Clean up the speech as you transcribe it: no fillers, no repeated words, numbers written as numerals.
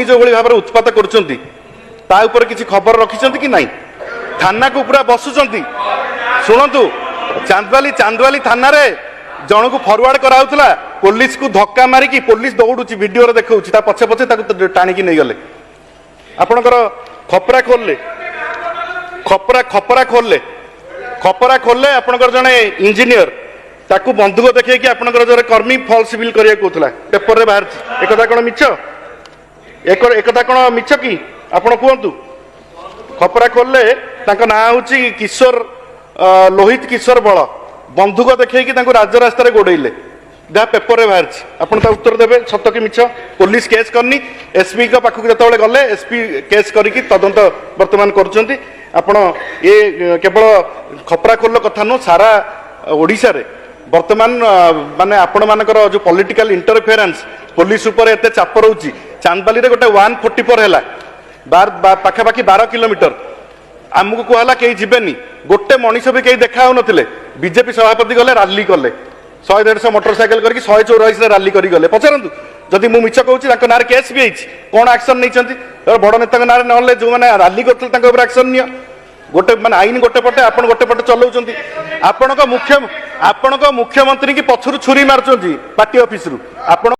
जो भाव में उत्पात कर किसी खबर रखिंट कि नहीं थाना को पूरा बसुंट शुणु चांदवाली चांदवाली थाना रे जन को फरवर्ड कराला पुलिस को धक्का मारिकी पुलिस दौड़ुची वीडियो देखा पछे पछे टाणिकी नहीं गले आपणकर खपरा खोलले खपरा खपरा खोलले खपरा खोलले आपणकर जड़े इंजीनियर ताकू बंधुक देखिए आपणकर जड़े कर्मी फॉल्स बिल करिया कहूला पेपर रे बाहर एकदा कौन मिछ एकदा कौन मिछ कि आपण कहतु खपरा खोलले ना हूँ किशोर लोहित किशोर बल बंधुक देखिए राज रास्तार गोड़े जहाँ पेपर रे बाहर आपड़ उत्तर देवे सत कि मिछ पुलिस केस करनी एसपी पाखक जो गले एसपी केस करके तदंत बर्तमान कर केवल खपरा खोल कथा नु सारा ओडिशा रे वर्तमान माने आपण मानकर जो पॉलिटिकल इंटरफेरेंस पुलिस उपर एते चाप रोची चांदबाली रे गोटे 144 हैला पाखापाखि 12 किलोमीटर आमको कहला कहीं जीवेनी गोटे मनीष भी कहीं देखा नथिले बीजेपी सभापति गले रैली कले 100-150 मोटरसाइकेल करके 144 रैली करी गले पचारतु जदि मु मिछ कहूँ ना केस भी कौन एक्शन नहीं बड़ नेता ना ना जो मैंने रैली करते एक्शन नि गोटे माने आईन गोटे पटे आपण गोटे पटे चलाउछंती आपण मुख्यमंत्री की पछरु छुरी मारुछंती पार्टी ऑफिस रु आपण